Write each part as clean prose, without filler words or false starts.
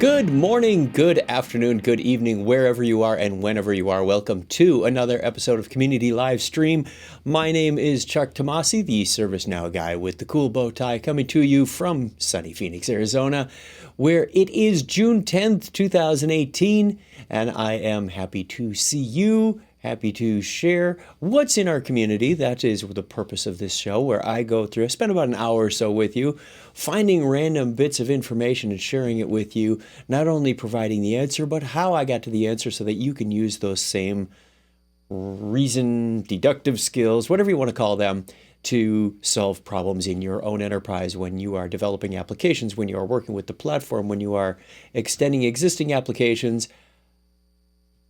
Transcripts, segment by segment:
Good morning, good afternoon, good evening, wherever you are and whenever you are. Welcome to another episode of Community Live Stream. My name is Chuck Tomasi, the ServiceNow guy with the cool bow tie, coming to you from sunny Phoenix, Arizona, where it is June 10th, 2018, and I am happy to see you. Happy to share what's in our community. That is the purpose of this show, where I spend about an hour or so with you, finding random bits of information and sharing it with you, not only providing the answer, but how I got to the answer so that you can use those same reason, deductive skills, whatever you want to call them, to solve problems in your own enterprise when you are developing applications, when you are working with the platform, when you are extending existing applications.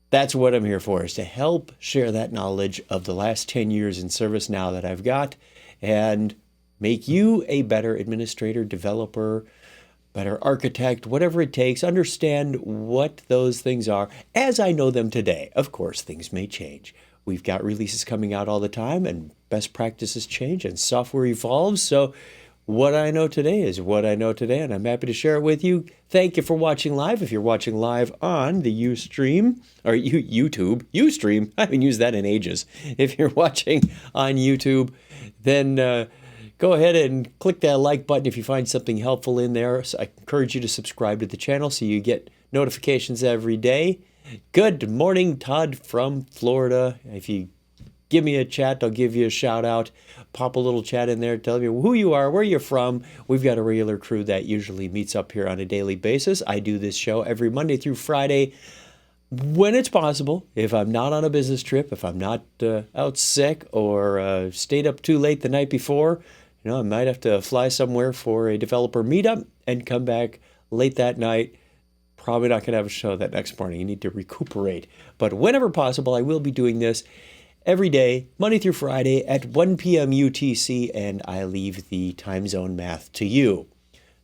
That's what I'm here for, is to help share that knowledge of the last 10 years in ServiceNow that I've got and make you a better administrator, developer, better architect, whatever it takes. Understand what those things are as I know them today. Of course, things may change. We've got releases coming out all the time and best practices change and software evolves. So what I know today is what I know today, and I'm happy to share it with you. Thank you for watching live. If you're watching live on the YouTube, Ustream, I haven't used that in ages. If you're watching on YouTube, then go ahead and click that like button if you find something helpful in there. So I encourage you to subscribe to the channel so you get notifications every day. Good morning, Todd from Florida. If you give me a chat, I'll give you a shout out. Pop a little chat in there, tell me who you are, where you're from. We've got a regular crew that usually meets up here on a daily basis. I do this show every Monday through Friday when it's possible. If I'm not on a business trip, if I'm not out sick or stayed up too late the night before, I might have to fly somewhere for a developer meetup and come back late that night. Probably not going to have a show that next morning. You need to recuperate. But whenever possible, I will be doing this every day, Monday through Friday at 1 p.m. UTC, and I leave the time zone math to you.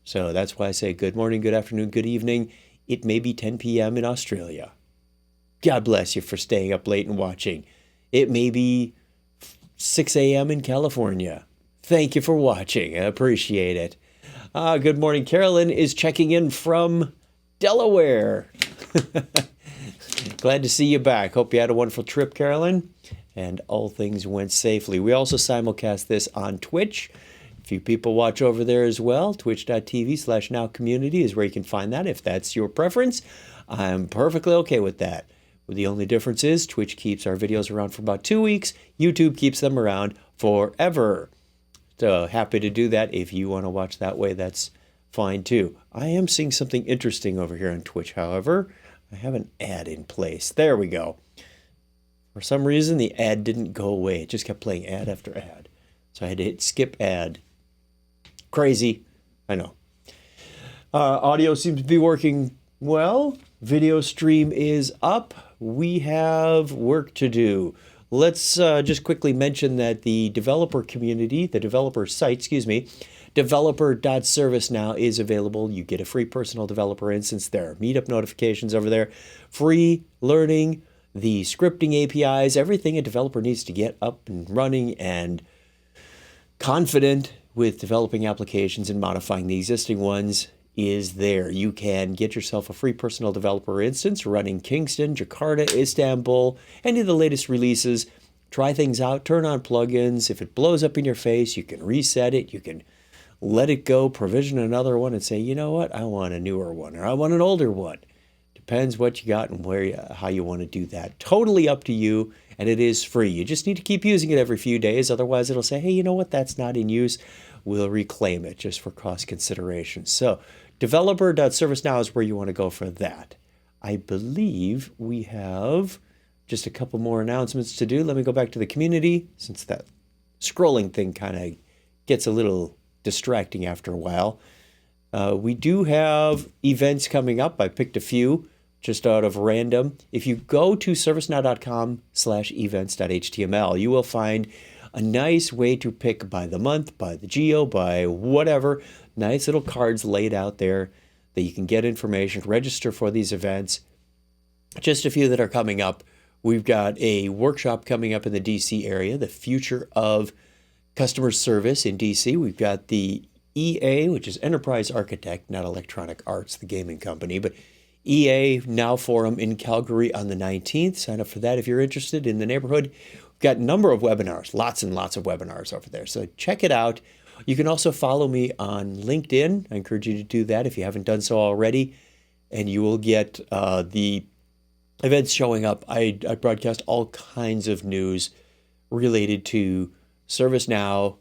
So that's why I say good morning, good afternoon, good evening. It may be 10 p.m. in Australia. God bless you for staying up late and watching. It may be 6 a.m. in California. Thank you for watching. I appreciate it. Good morning. Carolyn is checking in from Delaware. Glad to see you back. Hope you had a wonderful trip, Carolyn, and all things went safely. We also simulcast this on Twitch. A few people watch over there as well. Twitch.tv/NOWCommunity is where you can find that if that's your preference. I'm perfectly okay with that. The only difference is Twitch keeps our videos around for about 2 weeks. YouTube keeps them around forever. So happy to do that. If you want to watch that way, that's fine too. I am seeing something interesting over here on Twitch, however. I have an ad in place. There we go. For some reason, the ad didn't go away. It just kept playing ad after ad. So I had to hit skip ad. Crazy. I know. Audio seems to be working well. Video stream is up. We have work to do. Let's just quickly mention that the developer community, the developer site, developer.servicenow is available. You get a free personal developer instance there. Meetup notifications over there. Free learning, the scripting APIs, everything a developer needs to get up and running and confident with developing applications and modifying the existing ones is there. You can get yourself a free personal developer instance running Kingston, Jakarta, Istanbul, any of the latest releases. Try things out, turn on plugins. If it blows up in your face, you can reset it. You can let it go, provision another one and say, you know what, I want a newer one or I want an older one. Depends what you got and how you want to do that. Totally up to you, and it is free. You just need to keep using it every few days. Otherwise, it'll say, hey, you know what, that's not in use. We'll reclaim it just for cost consideration. So developer.servicenow is where you want to go for that. I believe we have just a couple more announcements to do. Let me go back to the community since that scrolling thing kind of gets a little distracting after a while. We do have events coming up. I picked a few just out of random. If you go to servicenow.com/events.html, you will find a nice way to pick by the month, by the geo, by whatever. Nice little cards laid out there that you can get information, register for these events. Just a few that are coming up. We've got a workshop coming up in the DC area, the future of customer service in DC. We've got the EA, which is Enterprise Architect, not Electronic Arts, the gaming company, but EA Now Forum in Calgary on the 19th. Sign up for that if you're interested in the neighborhood. We've got a number of webinars, lots and lots of webinars over there. So check it out. You can also follow me on LinkedIn. I encourage you to do that if you haven't done so already. And you will get the events showing up. I broadcast all kinds of news related to ServiceNow,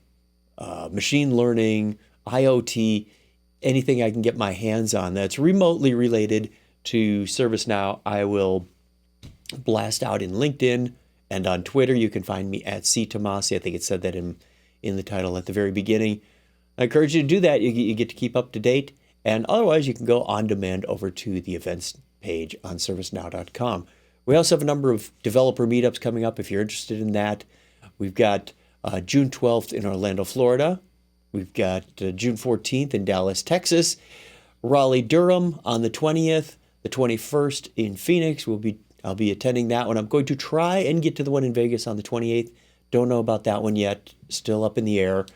machine learning, IoT, anything I can get my hands on that's remotely related to ServiceNow, I will blast out in LinkedIn and on Twitter. You can find me at ctomasi. I think it said that in the title at the very beginning. I encourage you to do that. You get to keep up to date. And otherwise, you can go on demand over to the events page on servicenow.com. We also have a number of developer meetups coming up if you're interested in that. We've got June 12th in Orlando, Florida. We've got June 14th in Dallas, Texas. Raleigh-Durham on the 20th. The 21st in Phoenix. I'll be attending that one. I'm going to try and get to the one in Vegas on the 28th. Don't know about that one yet. Still up in the air.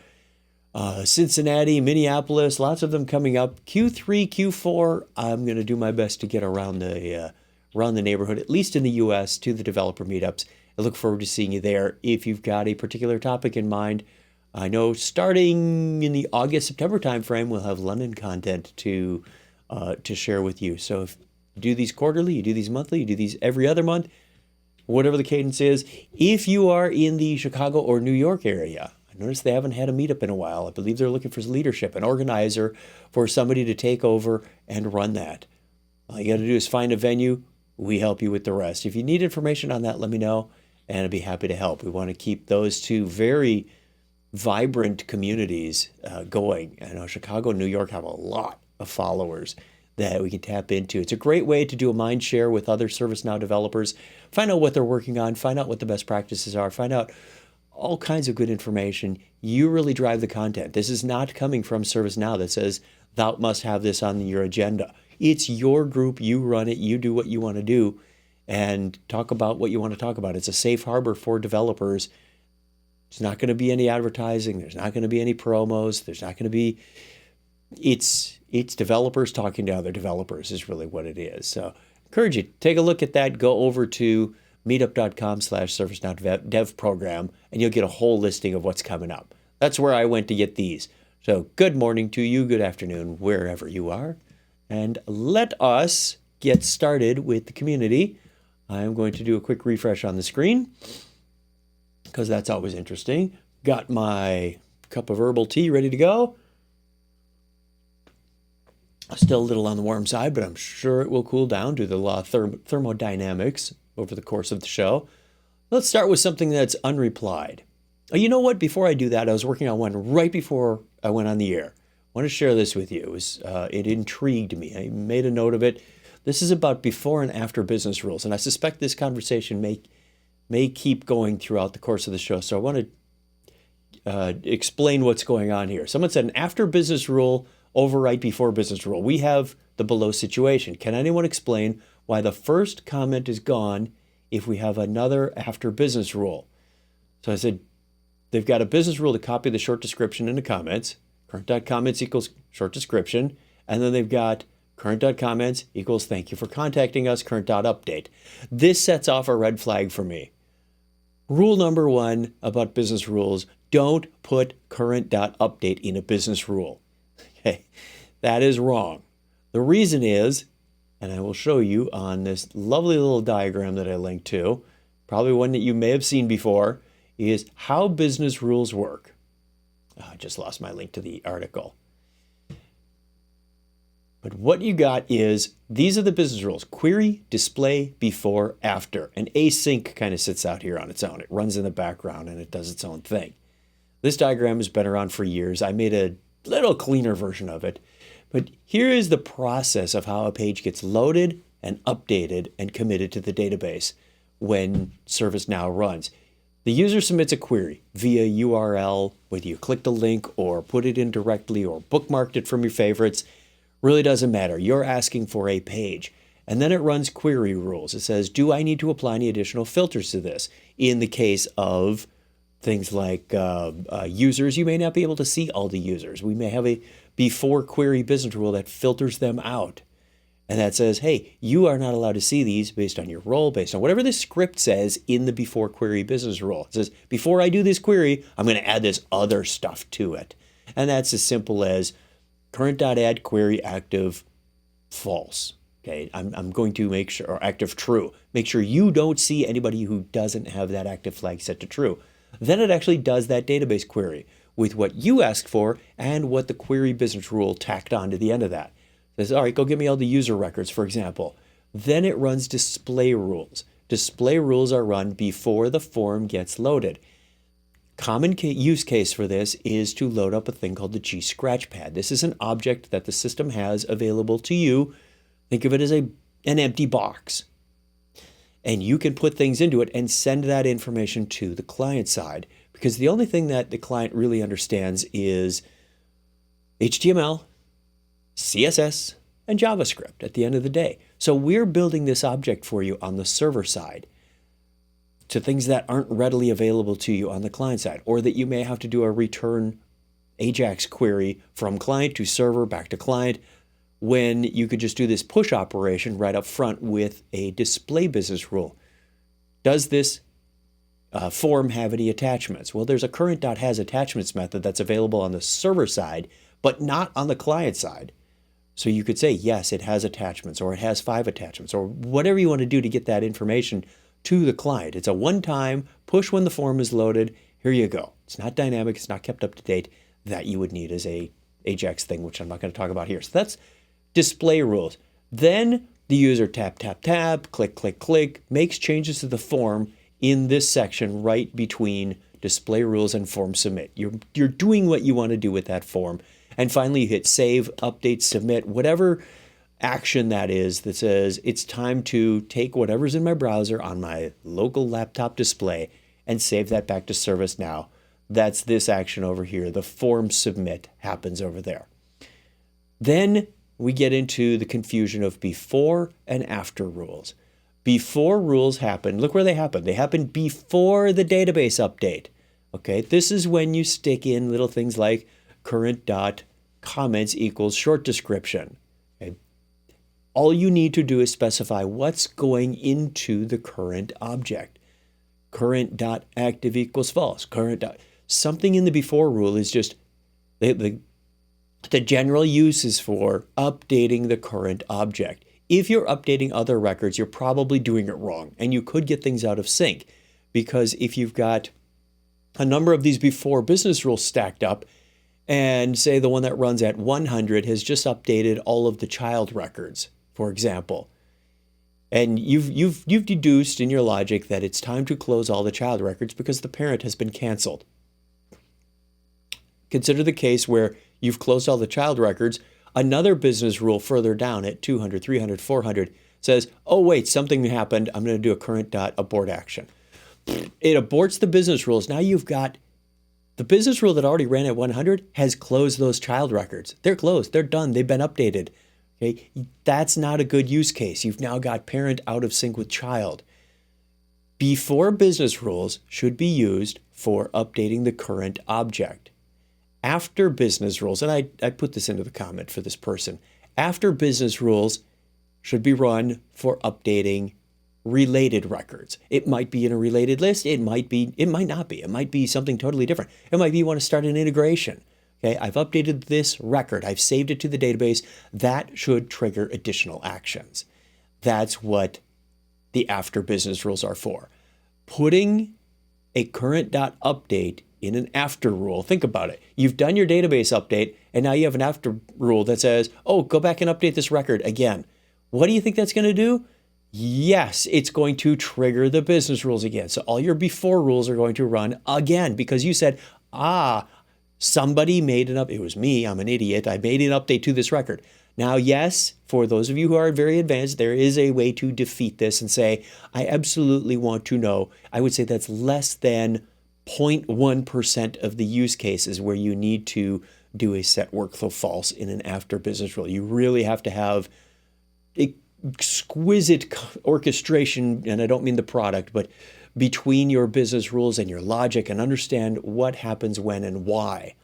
Cincinnati, Minneapolis, lots of them coming up. Q3, Q4, I'm going to do my best to get around the neighborhood, at least in the U.S., to the developer meetups. I look forward to seeing you there. If you've got a particular topic in mind, I know starting in the August-September timeframe, we'll have London content to share with you. So if you do these quarterly, you do these monthly, you do these every other month, whatever the cadence is. If you are in the Chicago or New York area, I noticed they haven't had a meetup in a while. I believe they're looking for leadership, an organizer, for somebody to take over and run that. All you got to do is find a venue. We help you with the rest. If you need information on that, let me know, and I'd be happy to help. We want to keep those two very vibrant communities going. I know Chicago and New York have a lot of followers that we can tap into. It's a great way to do a mind share with other ServiceNow developers, find out what they're working on, find out what the best practices are, find out all kinds of good information. You really drive the content. This is not coming from ServiceNow that says, thou must have this on your agenda. It's your group, you run it, you do what you want to do, and talk about what you want to talk about. It's a safe harbor for developers. There's not going to be any advertising. There's not going to be any promos. There's not going to be, it's developers talking to other developers is really what it is. So I encourage you, take a look at that. Go over to meetup.com/ServiceNow dev program, and you'll get a whole listing of what's coming up. That's where I went to get these. So good morning to you, good afternoon, wherever you are. And let us get started with the community. I'm going to do a quick refresh on the screen because that's always interesting. Got my cup of herbal tea ready to go. Still a little on the warm side, but I'm sure it will cool down due to the law of thermodynamics over the course of the show. Let's start with something that's unreplied. Oh, you know what? Before I do that, I was working on one right before I went on the air. I want to share this with you. It intrigued me. I made a note of it. This is about before and after business rules, and I suspect this conversation may keep going throughout the course of the show. So I want to explain what's going on here. Someone said an after business rule overwrite before business rule. We have the below situation. Can anyone explain why the first comment is gone if we have another after business rule? So I said, they've got a business rule to copy the short description into comments. Current.comments equals short description. And then they've got current.comments equals thank you for contacting us, current.update. This sets off a red flag for me. Rule number one about business rules, don't put current.update in a business rule. Okay, that is wrong. The reason is, and I will show you on this lovely little diagram that I linked to, probably one that you may have seen before, is how business rules work. Oh, I just lost my link to the article. But what you got is, these are the business rules. Query, display, before, after. And async kind of sits out here on its own. It runs in the background and it does its own thing. This diagram has been around for years. I made a little cleaner version of it. But here is the process of how a page gets loaded and updated and committed to the database when ServiceNow runs. The user submits a query via URL, whether you clicked a link or put it in directly or bookmarked it from your favorites, really doesn't matter. You're asking for a page. And then it runs query rules. It says, do I need to apply any additional filters to this? In the case of Things like users, you may not be able to see all the users. We may have a before query business rule that filters them out. And that says, hey, you are not allowed to see these based on your role, based on whatever the script says in the before query business rule. It says, before I do this query, I'm going to add this other stuff to it. And that's as simple as current.add query active false. Okay, I'm going to make sure, or active true. Make sure you don't see anybody who doesn't have that active flag set to true. Then it actually does that database query with what you asked for and what the query business rule tacked on to the end of that. It says, all right, go get me all the user records, for example. Then it runs display rules. Display rules are run before the form gets loaded. Common use case for this is to load up a thing called the G Scratchpad. This is an object that the system has available to you. Think of it as an empty box. And you can put things into it and send that information to the client side, because the only thing that the client really understands is HTML, CSS, and JavaScript at the end of the day. So we're building this object for you on the server side to things that aren't readily available to you on the client side, or that you may have to do a return AJAX query from client to server back to client, when you could just do this push operation right up front with a display business rule. Does this form have any attachments? Well, there's a current.hasAttachments method that's available on the server side, but not on the client side. So you could say, yes, it has attachments, or it has 5 attachments, or whatever you want to do to get that information to the client. It's a one-time push when the form is loaded. Here you go. It's not dynamic. It's not kept up to date. That you would need as a AJAX thing, which I'm not going to talk about here. So that's display rules. Then the user tap, tap, tap, click, click, click, makes changes to the form in this section right between display rules and form submit. You're doing what you want to do with that form. And finally, you hit save, update, submit, whatever action that is that says it's time to take whatever's in my browser on my local laptop display and save that back to ServiceNow. That's this action over here. The form submit happens over there. Then we get into the confusion of before and after rules. Before rules happen, look where they happen. They happen before the database update. Okay, this is when you stick in little things like current.comments equals short description. Okay. All you need to do is specify what's going into the current object. Current.active equals false. Something in the before rule is just the general use is for updating the current object. If you're updating other records, you're probably doing it wrong, and you could get things out of sync, because if you've got a number of these before business rules stacked up, and say the one that runs at 100 has just updated all of the child records, for example, and you've deduced in your logic that it's time to close all the child records because the parent has been canceled. Consider the case where you've closed all the child records. Another business rule further down at 200, 300, 400 says, oh, wait, something happened. I'm going to do a current.abort action. It aborts the business rules. Now you've got the business rule that already ran at 100 has closed those child records. They're closed. They're done. They've been updated. Okay, that's not a good use case. You've now got parent out of sync with child. Before business rules should be used for updating the current object. After business rules, and I put this into the comment for this person, after business rules should be run for updating related records. It might be in a related list. It might not be. It might be something totally different. It might be you want to start an integration. Okay, I've updated this record. I've saved it to the database. That should trigger additional actions. That's what the after business rules are for. Putting a current.update in an after rule. Think about it. You've done your database update, and now you have an after rule that says, oh, go back and update this record again. What do you think that's going to do? Yes, it's going to trigger the business rules again. So all your before rules are going to run again because you said, somebody made it was me, I'm an idiot. I made an update to this record. Now, yes, for those of you who are very advanced, there is a way to defeat this and say, I absolutely want to know. I would say that's less than 0.1% of the use cases where you need to do a set workflow false in an after business rule. You really have to have exquisite orchestration, and I don't mean the product, but between your business rules and your logic, and understand what happens when and why.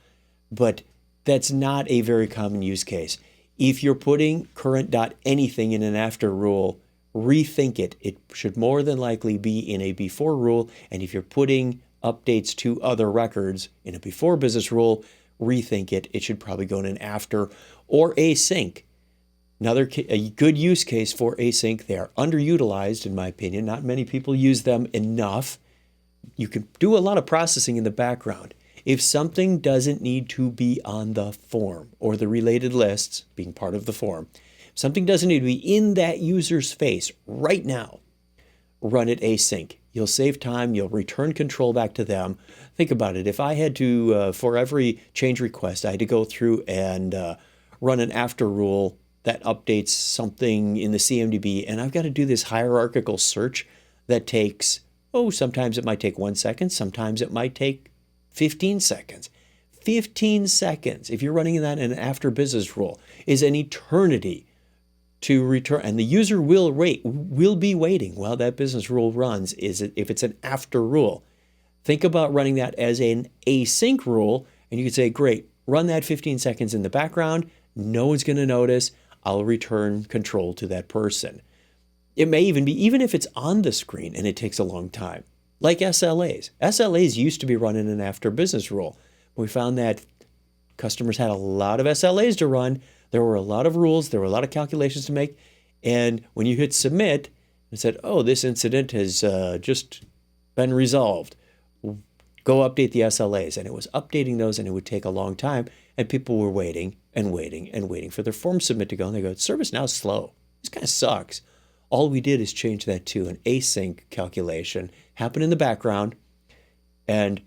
But that's not a very common use case. If you're putting current.anything in an after rule, rethink it. It should more than likely be in a before rule. And if you're putting updates to other records in a before business rule, rethink it. It should probably go in an after or async. A good use case for async. They are underutilized, in my opinion. Not many people use them enough. You can do a lot of processing in the background. If something doesn't need to be on the form or the related lists being part of the form, if something doesn't need to be in that user's face right now, run it async. You'll save time. You'll return control back to them. Think about it. If I had to, for every change request, I had to go through and run an after rule that updates something in the CMDB, and I've got to do this hierarchical search that takes, sometimes it might take 1 second, sometimes it might take 15 seconds. 15 seconds, if you're running that in an after business rule, is an eternity to return. And the user will be waiting while that business rule runs, if it's an after rule. Think about running that as an async rule, and you could say, great, run that 15 seconds in the background. No one's going to notice. I'll return control to that person. It may even be, even if it's on the screen and it takes a long time. Like SLAs. SLAs used to be run in an after business rule. We found that customers had a lot of SLAs to run. There were a lot of rules. There were a lot of calculations to make. And when you hit submit, it said, this incident has just been resolved. Go update the SLAs. And it was updating those, and it would take a long time. And people were waiting and waiting and waiting for their form submit to go. And they go, ServiceNow's slow. This kind of sucks. All we did is change that to an async calculation, happen in the background, and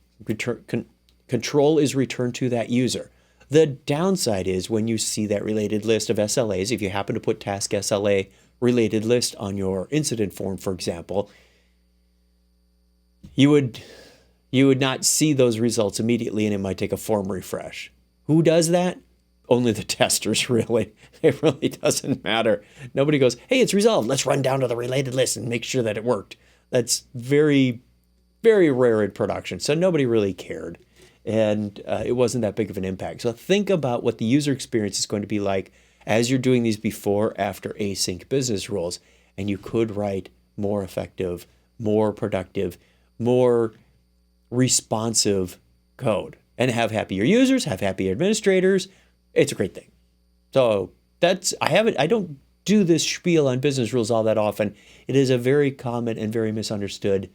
control is returned to that user. The downside is when you see that related list of SLAs, if you happen to put task SLA related list on your incident form, for example, you would not see those results immediately, and it might take a form refresh. Who does that? Only the testers, really. It really doesn't matter. Nobody goes, hey, it's resolved. Let's run down to the related list and make sure that it worked. That's very, very rare in production. So nobody really cared. And it wasn't that big of an impact. So think about what the user experience is going to be like as you're doing these before, after async business rules. And you could write more effective, more productive, more responsive code and have happier users, have happier administrators. It's a great thing. So I don't do this spiel on business rules all that often. It is a very common and very misunderstood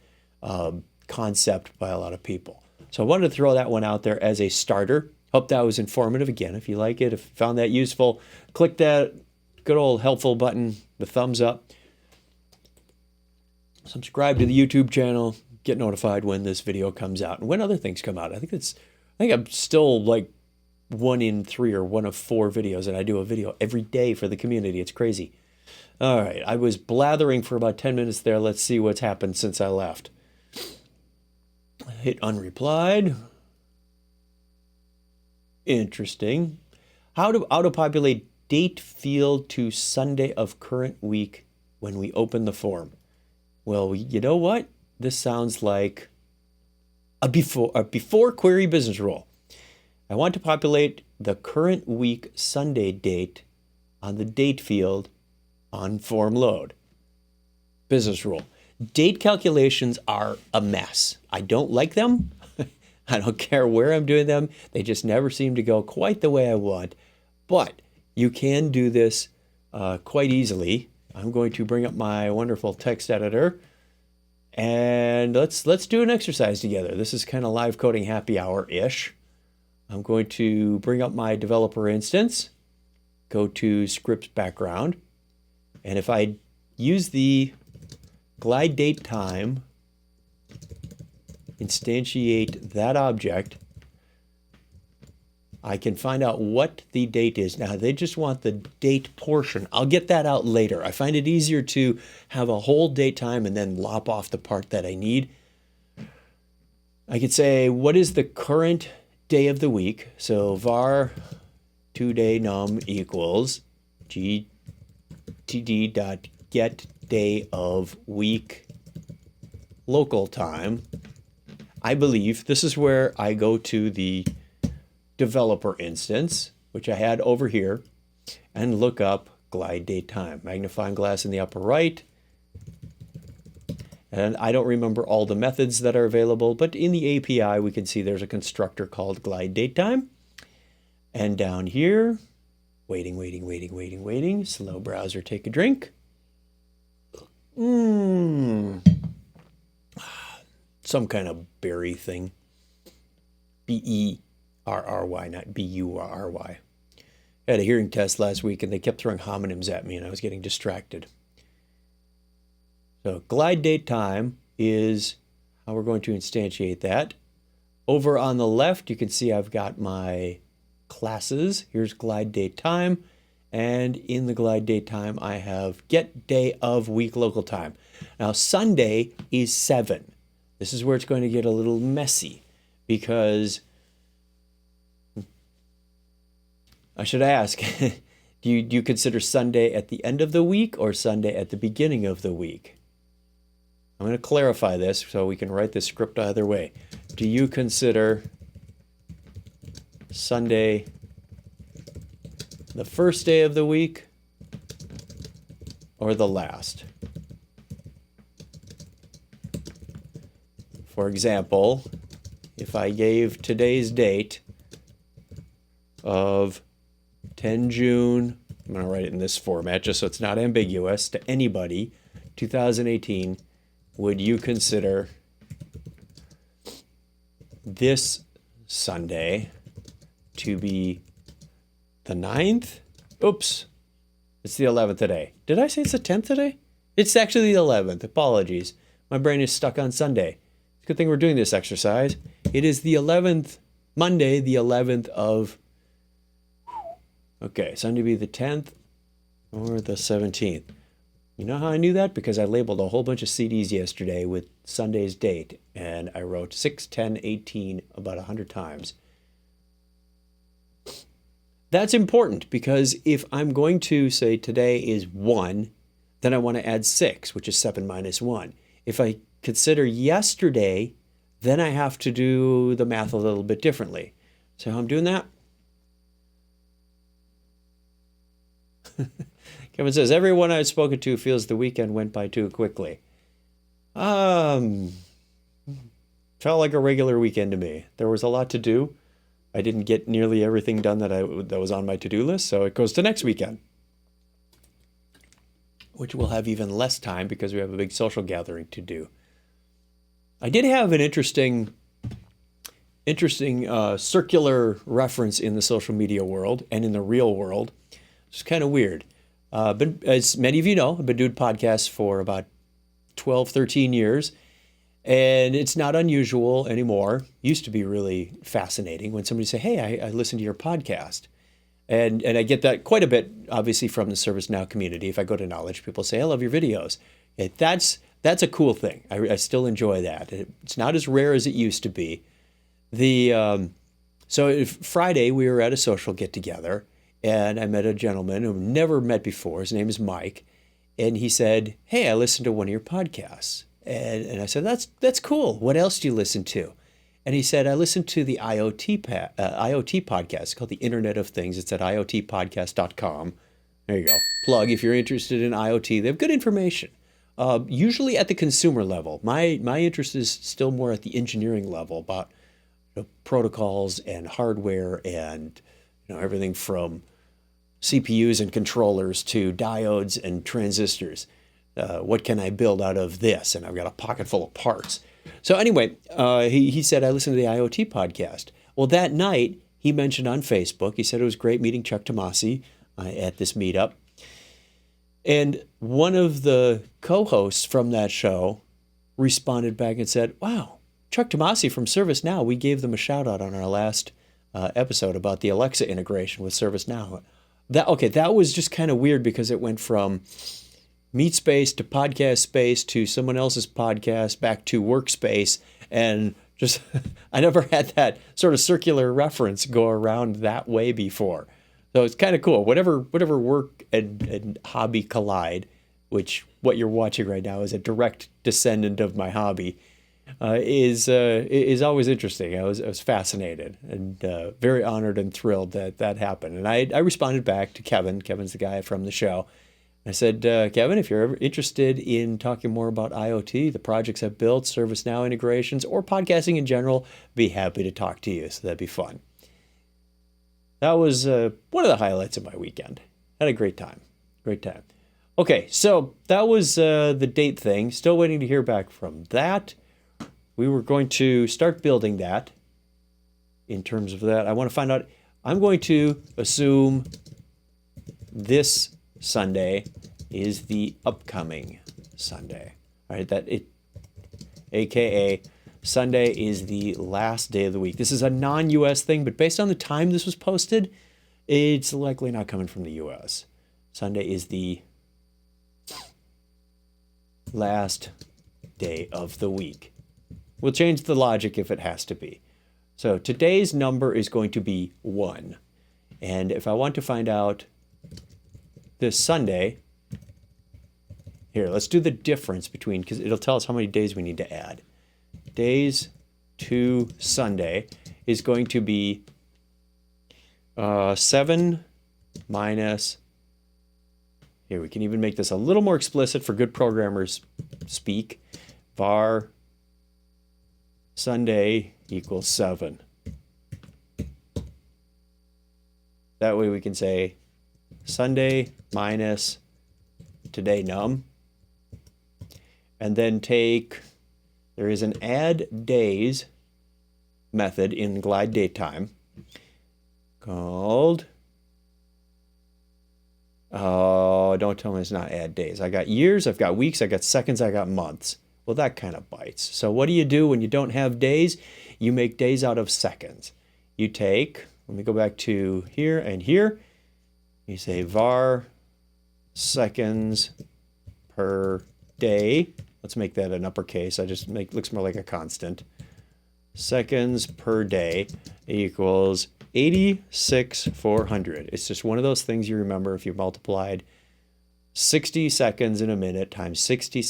concept by a lot of people. So I wanted to throw that one out there as a starter. Hope that was informative. Again, if you like it, if you found that useful, click that good old helpful button, the thumbs up. Subscribe to the YouTube channel. Get notified when this video comes out and when other things come out. I think I'm still like 1 in 3 or 1 of 4 videos, and I do a video every day for the community. It's crazy. All right, I was blathering for about 10 minutes there. Let's see what's happened since I left. Hit unreplied. Interesting. How to auto-populate date field to Sunday of current week when we open the form. Well, you know what? This sounds like a before query business rule. I want to populate the current week Sunday date on the date field on form load. Business rule. Date calculations are a mess. I don't like them. I don't care where I'm doing them. They just never seem to go quite the way I want. But you can do this quite easily. I'm going to bring up my wonderful text editor. And let's do an exercise together. This is kind of live coding happy hour-ish. I'm going to bring up my developer instance, go to scripts background, and if I use the glide date time, instantiate that object, I can find out what the date is. Now, they just want the date portion. I'll get that out later. I find it easier to have a whole date time and then lop off the part that I need. I could say, what is the current day of the week? So var today num equals std.getDayOfWeek local time. I believe this is where I go to the developer instance, which I had over here, and look up glide date time. Magnifying glass in the upper right. And I don't remember all the methods that are available, but in the API, we can see there's a constructor called glide date time. And down here, waiting. Slow browser, take a drink. Some kind of berry thing. B-E-R-R-Y, not B-U-R-R-Y. I had a hearing test last week, and they kept throwing homonyms at me, and I was getting distracted. So glide date time is how we're going to instantiate that. Over on the left, you can see I've got my classes. Here's glide date time. And in the glide date time, I have get day of week local time. Now, Sunday is 7. This is where it's going to get a little messy because I should ask, do you consider Sunday at the end of the week or Sunday at the beginning of the week? I'm going to clarify this so we can write this script either way. Do you consider Sunday the first day of the week or the last? For example, if I gave today's date of 10 June, I'm going to write it in this format just so it's not ambiguous to anybody, 2018, would you consider this Sunday to be the 9th? Oops, it's the 11th today. Did I say it's the 10th today? It's actually the 11th. Apologies. My brain is stuck on Sunday. It's a good thing we're doing this exercise. It is the 11th, Monday, the 11th of... Okay, Sunday be the 10th or the 17th. You know how I knew that? Because I labeled a whole bunch of CDs yesterday with Sunday's date, and I wrote 6, 10, 18 about 100 times. That's important because if I'm going to say today is 1, then I want to add 6, which is 7 minus 1. If I consider yesterday, then I have to do the math a little bit differently. So how I'm doing that? Kevin says, everyone I've spoken to feels the weekend went by too quickly. Felt like a regular weekend to me. There was a lot to do. I didn't get nearly everything done that was on my to-do list, so it goes to next weekend, which will have even less time because we have a big social gathering to do. I did have an interesting circular reference in the social media world and in the real world. It's kind of weird. But as many of you know, I've been doing podcasts for about 12, 13 years, and it's not unusual anymore. Used to be really fascinating when somebody say, hey, I listened to your podcast. And I get that quite a bit, obviously, from the ServiceNow community. If I go to Knowledge, people say, I love your videos. That's a cool thing. I still enjoy that. It's not as rare as it used to be. So Friday, we were at a social get-together, and I met a gentleman who I've never met before. His name is Mike. And he said, hey, I listened to one of your podcasts. And I said, that's cool. What else do you listen to? And he said, I listened to the IoT podcast. It's called the Internet of Things. It's at iotpodcast.com. There you go. Plug if you're interested in IoT. They have good information. Usually at the consumer level. My interest is still more at the engineering level about protocols and hardware and everything from CPUs and controllers to diodes and transistors. What can I build out of this? And I've got a pocket full of parts. So anyway, he said, I listened to the IoT podcast. Well, that night, he mentioned on Facebook, he said it was great meeting Chuck Tomasi at this meetup. And one of the co-hosts from that show responded back and said, wow, Chuck Tomasi from ServiceNow, we gave them a shout out on our last episode about the Alexa integration with ServiceNow. That was just kind of weird because it went from MeetSpace to podcast space to someone else's podcast back to workspace, and just I never had that sort of circular reference go around that way before. So it's kind of cool. Whatever work and hobby collide, which what you're watching right now is a direct descendant of my hobby, is always interesting. I was fascinated and very honored and thrilled that that happened. And I responded back to Kevin. Kevin's the guy from the show. I said, Kevin, if you're ever interested in talking more about IoT, the projects I've built, ServiceNow integrations, or podcasting in general, be happy to talk to you. So that'd be fun. That was one of the highlights of my weekend. Had a great time. Great time. Okay, so that was the date thing. Still waiting to hear back from that. We were going to start building that. In terms of that, I want to find out. I'm going to assume this Sunday is the upcoming Sunday. All right, AKA Sunday is the last day of the week. This is a non-US thing, but based on the time this was posted, it's likely not coming from the US. Sunday is the last day of the week. We'll change the logic if it has to be. So today's number is going to be 1. And if I want to find out this Sunday, here, let's do the difference between, because it'll tell us how many days we need to add. Days to Sunday is going to be 7 minus, here, we can even make this a little more explicit for good programmers speak. Var Sunday equals 7. That way we can say Sunday minus today num. And then take, there is an add days method in glide datetime called, oh, don't tell me it's not add days. I got years, I've got weeks, I got seconds, I got months. Well, that kind of bites. So what do you do when you don't have days? You make days out of seconds. You take, let me go back to here and here. You say var seconds per day. Let's make that an uppercase. Looks more like a constant. Seconds per day equals 86,400. It's just one of those things you remember if you multiplied 60 seconds in a minute times 60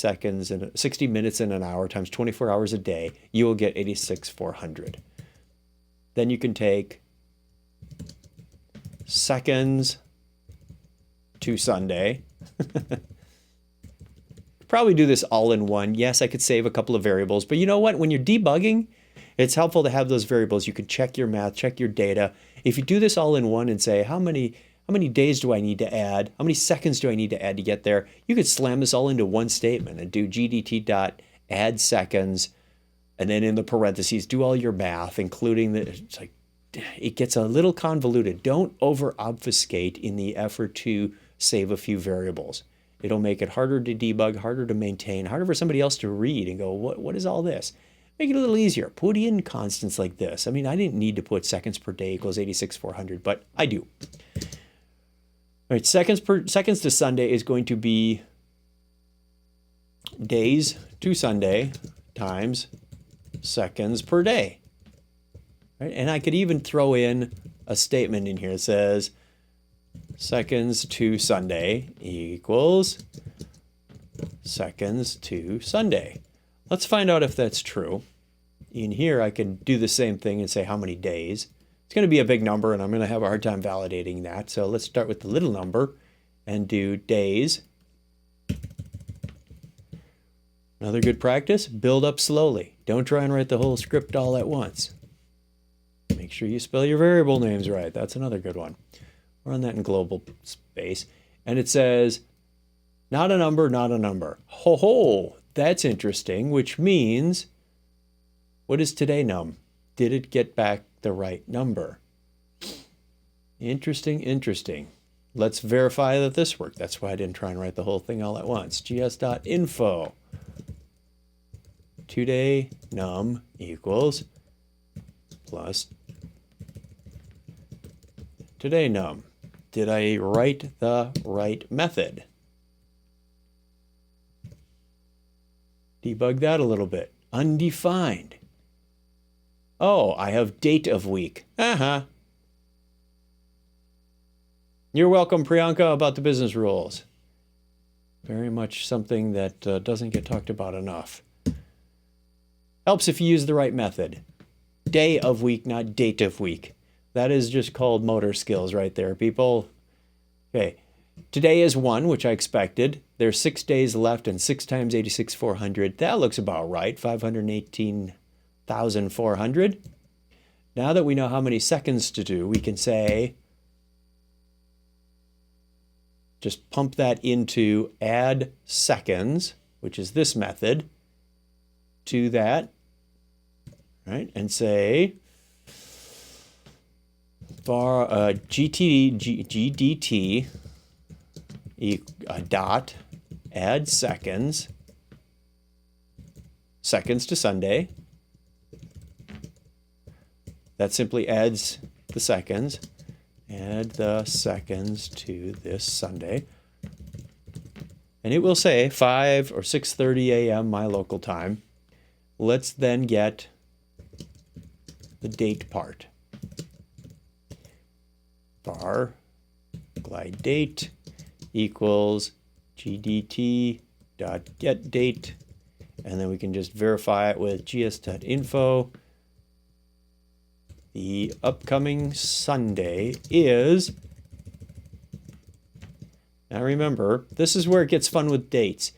minutes in an hour times 24 hours a day, you will get 86,400. Then you can take seconds to Sunday. Probably do this all in one. Yes, I could save a couple of variables, but you know what? When you're debugging, it's helpful to have those variables. You can check your math, check your data. If you do this all in one and say, how many days do I need to add? How many seconds do I need to add to get there? You could slam this all into one statement and do gdt.add seconds, and then in the parentheses, do all your math, including it gets a little convoluted. Don't over obfuscate in the effort to save a few variables. It'll make it harder to debug, harder to maintain, harder for somebody else to read and go, what is all this? Make it a little easier. Put in constants like this. I mean, I didn't need to put seconds per day equals 86,400, but I do. All right, seconds to Sunday is going to be days to Sunday times seconds per day. Right? And I could even throw in a statement in here that says seconds to Sunday equals seconds to Sunday. Let's find out if that's true. In here, I can do the same thing and say how many days. It's going to be a big number, and I'm going to have a hard time validating that. So let's start with the little number and do days. Another good practice, build up slowly. Don't try and write the whole script all at once. Make sure you spell your variable names right. That's another good one. Run that in global space. And it says, not a number, not a number. Ho ho, that's interesting, which means, what is today num? Did it get back the right number? Interesting, interesting. Let's verify that this worked. That's why I didn't try and write the whole thing all at once. gs.info. Today num equals plus today num. Did I write the right method? Debug that a little bit. Undefined. Oh, I have date of week. You're welcome, Priyanka, about the business rules. Very much something that doesn't get talked about enough. Helps if you use the right method. Day of week, not date of week. That is just called motor skills right there, people. Okay, today is 1, which I expected. There's 6 days left, and 6 times 86,400. That looks about right, 518,400. Now that we know how many seconds to do, we can say, just pump that into add seconds, which is this method, to that, right? And say var gdt dot add seconds to Sunday. That simply adds the seconds. Add the seconds to this Sunday. And it will say 5 or 6:30 a.m. my local time. Let's then get the date part. Var glide date equals gdt dot get date. And then we can just verify it with gs.info. The upcoming Sunday is, now remember, this is where it gets fun with dates.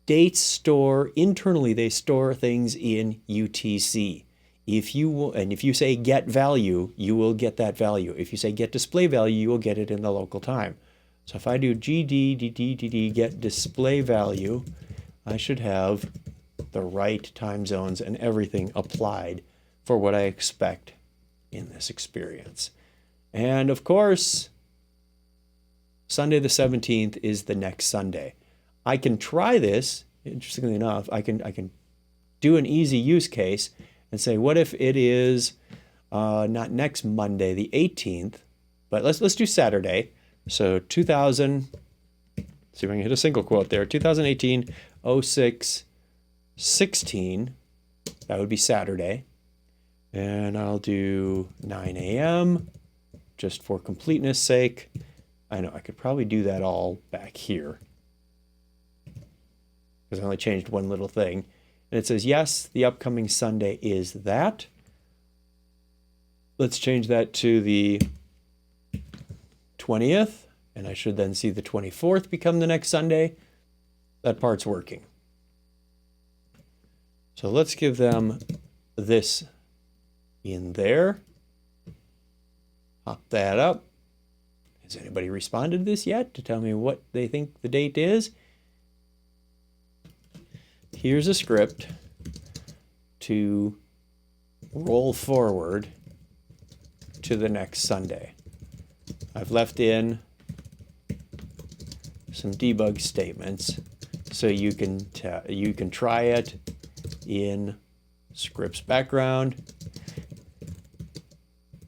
Dates store, internally they store things in UTC. If you say get value, you will get that value. If you say get display value, you will get it in the local time. So if I do gd get display value, I should have the right time zones and everything applied for what I expect in this experience. And of course, Sunday the 17th is the next Sunday. I can try this, interestingly enough, I can do an easy use case and say, what if it is not next Monday, the 18th, but let's do Saturday. So 2000, see if I can hit a single quote there, 2018 06 16, that would be Saturday. And I'll do 9 a.m. just for completeness sake. I know I could probably do that all back here because I only changed one little thing. And it says, yes, the upcoming Sunday is that. Let's change that to the 20th. And I should then see the 24th become the next Sunday. That part's working. So let's give them this in there. Pop that up. Has anybody responded to this yet to tell me what they think the date is? Here's a script to roll forward to the next Sunday. I've left in some debug statements so you can try it in scripts background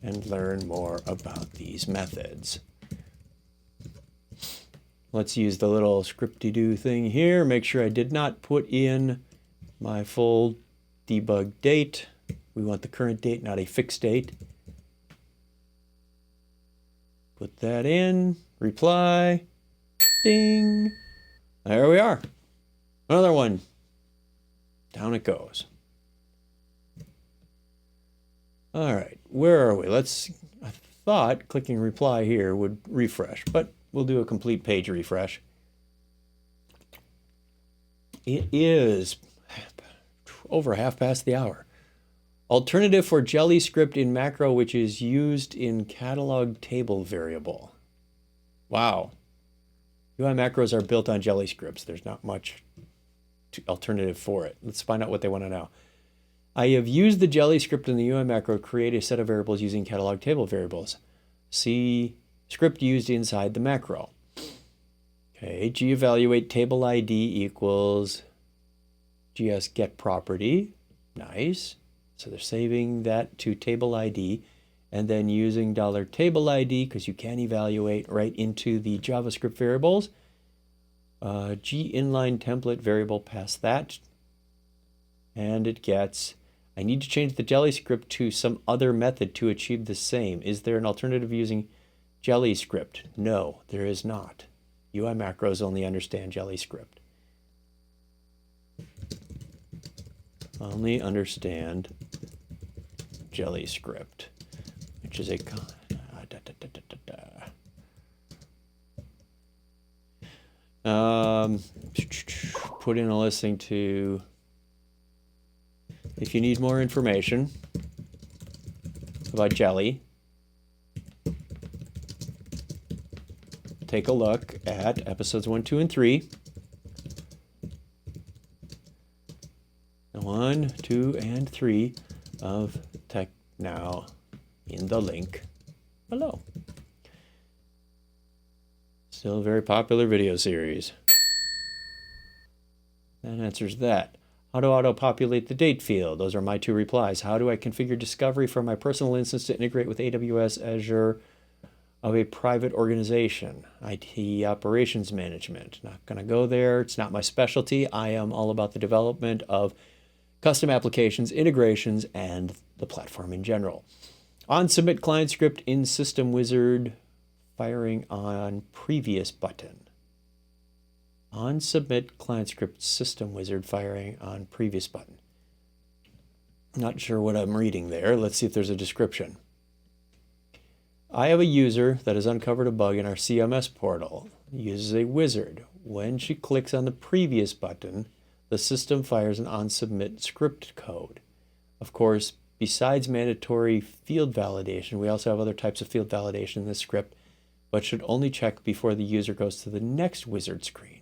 and learn more about these methods. Let's use the little scripty-doo thing here. Make sure I did not put in my full debug date. We want the current date, not a fixed date. Put that in, reply, ding. There we are. Another one. Down it goes. All right, where are we? I thought clicking reply here would refresh, but we'll do a complete page refresh. It is over half past the hour. Alternative for jelly script in macro, which is used in catalog table variable. Wow. UI macros are built on jelly scripts. There's not much alternative for it. Let's find out what they want to know. I have used the jelly script in the UI macro to create a set of variables using catalog table variables. See script used inside the macro. Okay, gevaluate table ID equals gs get property. Nice. So they're saving that to table ID and then using $table ID because you can evaluate right into the JavaScript variables. G inline template variable past that. And it gets, I need to change the jelly script to some other method to achieve the same. Is there an alternative using Jelly script. No, there is not. UI macros only understand Jelly script. Only understand Jelly script, which is a put in a listing to, if you need more information about Jelly, take a look at episodes 1, 2, and 3. 1, 2, and 3 of Tech Now in the link below. Still a very popular video series. That answers that. How to auto-populate the date field? Those are my two replies. How do I configure Discovery for my personal instance to integrate with AWS Azure of a private organization? IT operations management. Not going to go there. It's not my specialty. I am all about the development of custom applications, integrations, and the platform in general. On submit client script in System Wizard, firing on previous button. On submit client script System Wizard, firing on previous button. Not sure what I'm reading there. Let's see if there's a description. I have a user that has uncovered a bug in our CMS portal. Uses a wizard. When she clicks on the previous button, the system fires an on-submit script code. Of course, besides mandatory field validation, we also have other types of field validation in this script, but should only check before the user goes to the next wizard screen.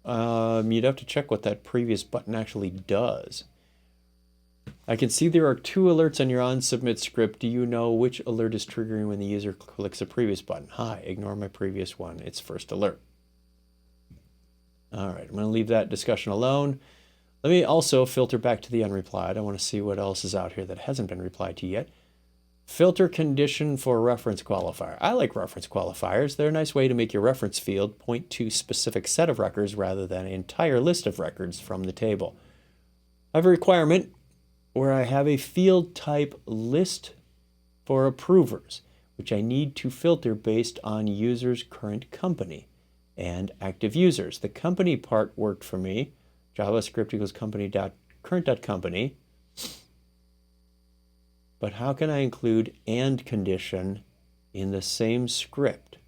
You'd have to check what that previous button actually does. I can see there are 2 alerts on your on-submit script. Do you know which alert is triggering when the user clicks the previous button? Hi, ignore my previous one. It's first alert. All right, I'm going to leave that discussion alone. Let me also filter back to the unreplied. I want to see what else is out here that hasn't been replied to yet. Filter condition for reference qualifier. I like reference qualifiers. They're a nice way to make your reference field point to a specific set of records rather than an entire list of records from the table. I have a requirement where I have a field type list for approvers, which I need to filter based on user's current company and active users. The company part worked for me. JavaScript equals company.current.company. But how can I include and condition in the same script?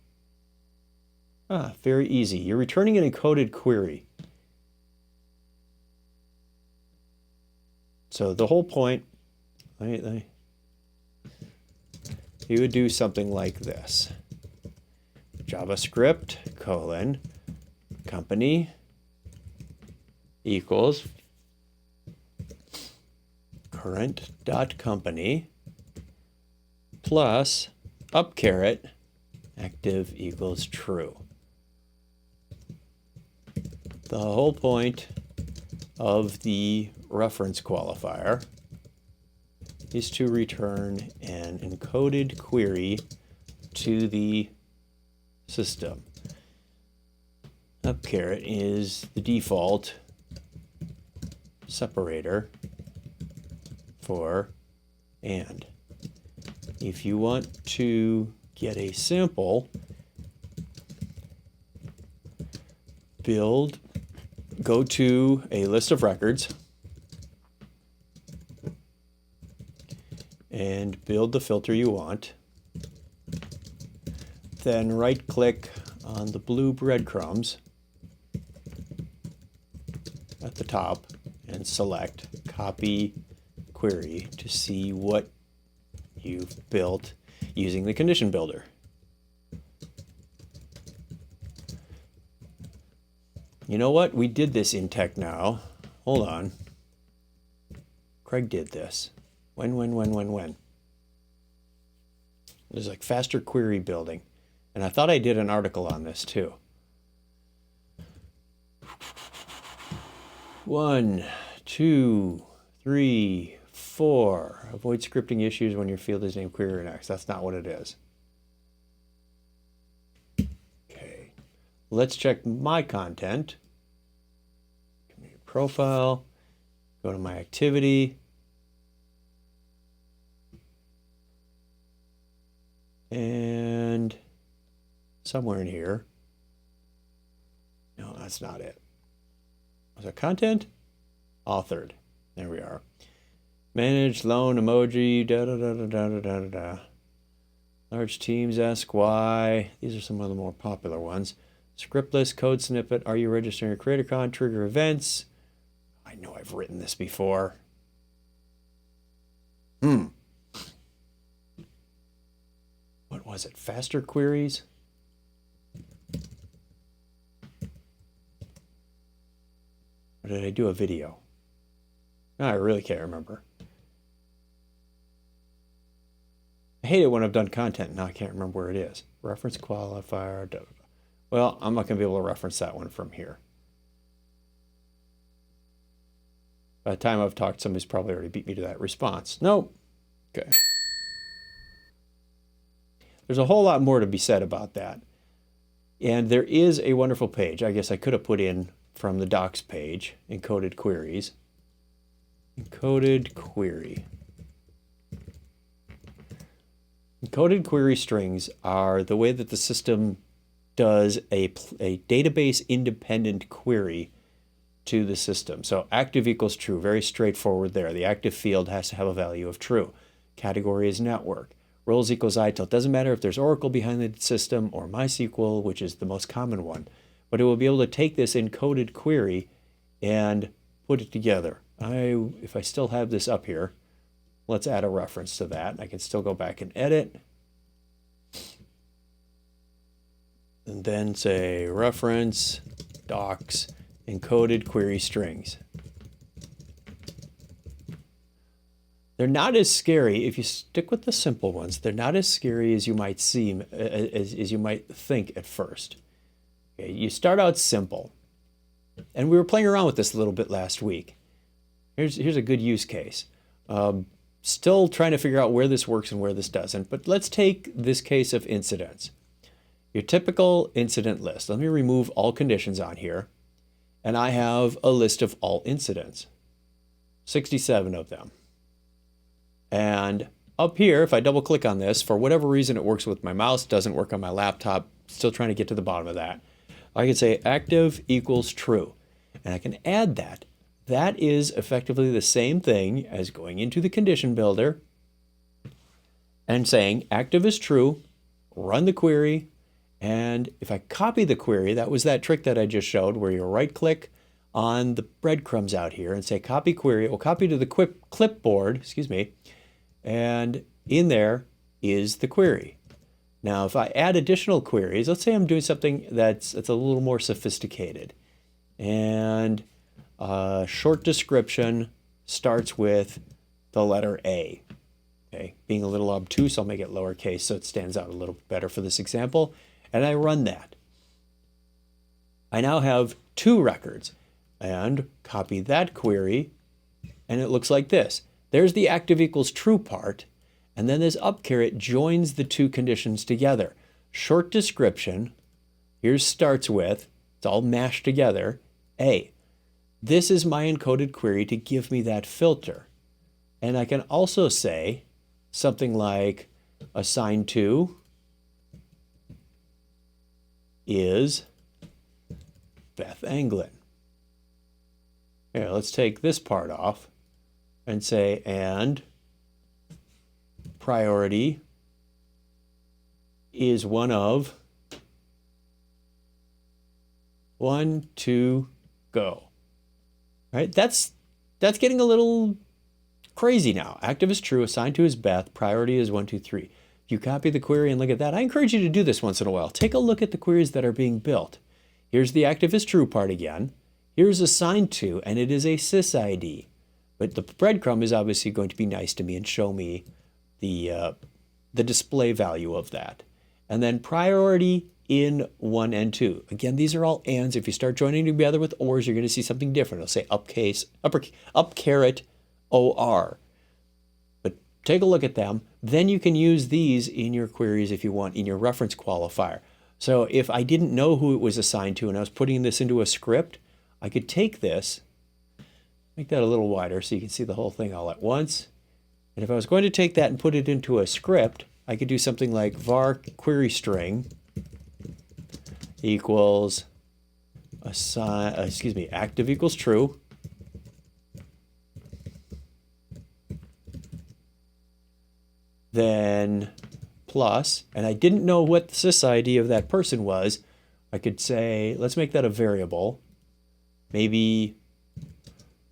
Very easy. You're returning an encoded query. So the whole point, you would do something like this. JavaScript company equals current.company plus up caret active equals true. The whole point of the reference qualifier is to return an encoded query to the system. Up caret is the default separator for and. If you want to get a sample, go to a list of records and build the filter you want. Then right-click on the blue breadcrumbs at the top and select Copy Query to see what you've built using the condition builder. You know what? We did this in Tech Now. Hold on. Craig did this. When? There's like faster query building. And I thought I did an article on this too. 1, 2, 3, 4. Avoid scripting issues when your field is named query next. That's not what it is. Okay. Let's check my content. Community profile. Go to my activity. And somewhere in here. No, that's not it. Was it content? Authored. There we are. Manage, loan, emoji, da da da da da da da da. Large teams, ask why. These are some of the more popular ones. Scriptless, code snippet, are you registering a CreatorCon, trigger events? I know I've written this before. What was it? Faster queries? Or did I do a video? No, I really can't remember. I hate it when I've done content. Now I can't remember where it is. Reference qualifier. Da, da, da. Well, I'm not going to be able to reference that one from here. By the time I've talked, somebody's probably already beat me to that response. Nope. Okay. There's a whole lot more to be said about that. And there is a wonderful page. I guess I could have put in from the docs page, encoded queries. Encoded query. Encoded query strings are the way that the system does a database independent query to the system. So active equals true, very straightforward there. The active field has to have a value of true. Category is network. Roles equals ITIL. It doesn't matter if there's Oracle behind the system or MySQL, which is the most common one, but it will be able to take this encoded query and put it together. If I still have this up here, let's add a reference to that. I can still go back and edit. And then say reference docs encoded query strings. They're not as scary if you stick with the simple ones. They're not as scary as you might seem, as you might think at first. Okay, you start out simple. And we were playing around with this a little bit last week. Here's a good use case. Still trying to figure out where this works and where this doesn't, but let's take this case of incidents. Your typical incident list. Let me remove all conditions on here. And I have a list of all incidents. 67 of them. And up here, if I double click on this, for whatever reason it works with my mouse, doesn't work on my laptop, still trying to get to the bottom of that. I can say active equals true. And I can add that. That is effectively the same thing as going into the condition builder and saying active is true, run the query, and if I copy the query, that was that trick that I just showed where you right click on the breadcrumbs out here and say copy query. It will copy to the clipboard, excuse me, and in there is the query. Now, if I add additional queries, let's say I'm doing something that's a little more sophisticated, and short description starts with the letter A. Okay, being a little obtuse, I'll make it lowercase so it stands out a little better for this example. And I run that. I now have 2 records and copy that query, and it looks like this. There's the active equals true part, and then this up caret joins the 2 conditions together. Short description, here's starts with, it's all mashed together, A. This is my encoded query to give me that filter. And I can also say something like assigned to is Beth Anglin. Here, let's take this part off and say, and priority is one of 1, 2, go. Right? That's getting a little crazy now. Active is true, assigned to is Beth, priority is 1, 2, 3. You copy the query and look at that. I encourage you to do this once in a while. Take a look at the queries that are being built. Here's the active is true part again. Here's assigned to, and it is a sysid. But the breadcrumb is obviously going to be nice to me and show me the display value of that. And then priority in 1 and 2. Again, these are all ands. If you start joining together with ors, you're going to see something different. It'll say up caret or. But take a look at them. Then you can use these in your queries if you want, in your reference qualifier. So if I didn't know who it was assigned to and I was putting this into a script, I could take this, make that a little wider so you can see the whole thing all at once. And if I was going to take that and put it into a script, I could do something like var query string equals active equals true. Then plus, and I didn't know what the sys of that person was. I could say, let's make that a variable. Maybe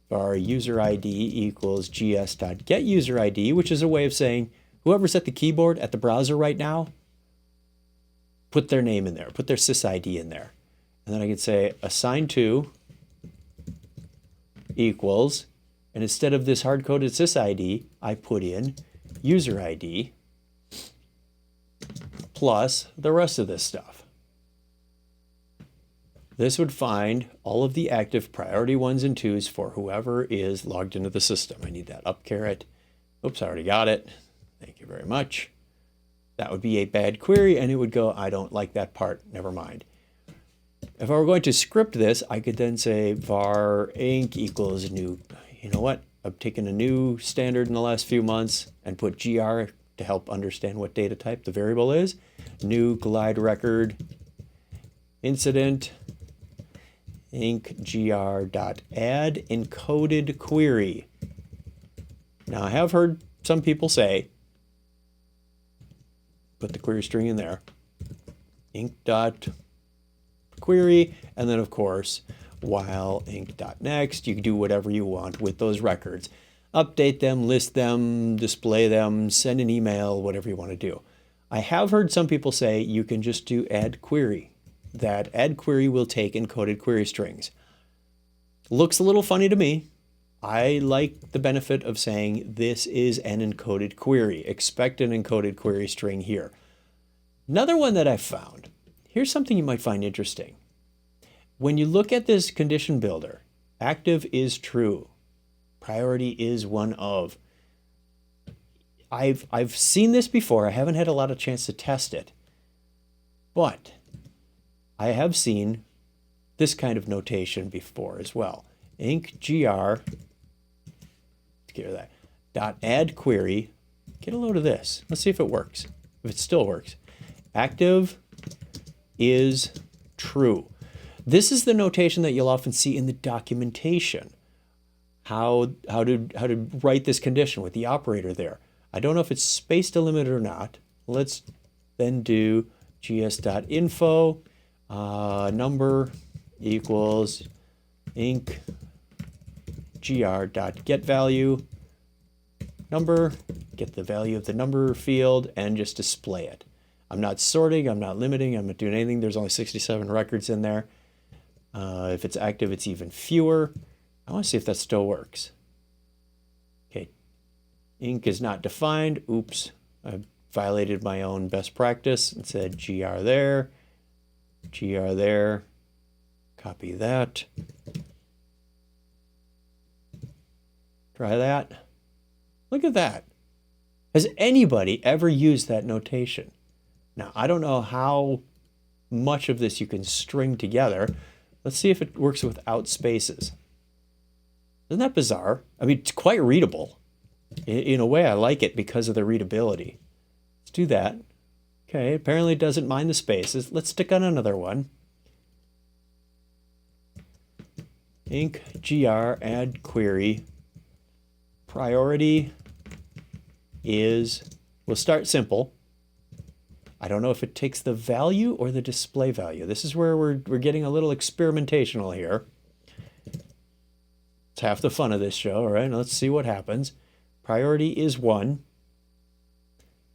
var user ID equals gs.getUserID, which is a way of saying whoever's at the keyboard at the browser right now, put their name in there, put their sys in there. And then I could say assign to equals, and instead of this hard-coded sys I put in user ID plus the rest of this stuff. This would find all of the active priority 1s and 2s for whoever is logged into the system. I need that up caret. Oops, I already got it. Thank you very much. That would be a bad query, and it would go, I don't like that part, never mind. If I were going to script this, I could then say var inc equals new. You know what? I've taken a new standard in the last few months and put gr to help understand what data type the variable is. New glide record incident inc gr.add encoded query. Now I have heard some people say, put the query string in there, inc.query, and then of course, while inc.next, you can do whatever you want with those records. Update them, list them, display them, send an email, whatever you want to do. I have heard some people say you can just do add query. That add query will take encoded query strings. Looks a little funny to me. I like the benefit of saying this is an encoded query. Expect an encoded query string here. Another one that I found, here's something you might find interesting. When you look at this condition builder, active is true. Priority is one of. I've seen this before. I haven't had a lot of chance to test it. But I have seen this kind of notation before as well. Inc gr, get rid of that, dot add query. Get a load of this. Let's see if it works. If it still works. Active is true. This is the notation that you'll often see in the documentation. How to write this condition with the operator there. I don't know if it's space delimited or not. Let's then do gs.info number equals inc gr.getValue number, get the value of the number field, and just display it. I'm not sorting, I'm not limiting, I'm not doing anything. There's only 67 records in there. If it's active, it's even fewer. I want to see if that still works. Okay, inc is not defined. Oops, I violated my own best practice and said gr there, copy that. Try that. Look at that. Has anybody ever used that notation? Now, I don't know how much of this you can string together. Let's see if it works without spaces. Isn't that bizarre? I mean, it's quite readable. In a way, I like it because of the readability. Let's do that. Okay, apparently it doesn't mind the spaces. Let's stick on another one. Inc gr add query. Priority is, we'll start simple. I don't know if it takes the value or the display value. This is where we're getting a little experimentational here. It's half the fun of this show, all right? Let's see what happens. Priority is 1.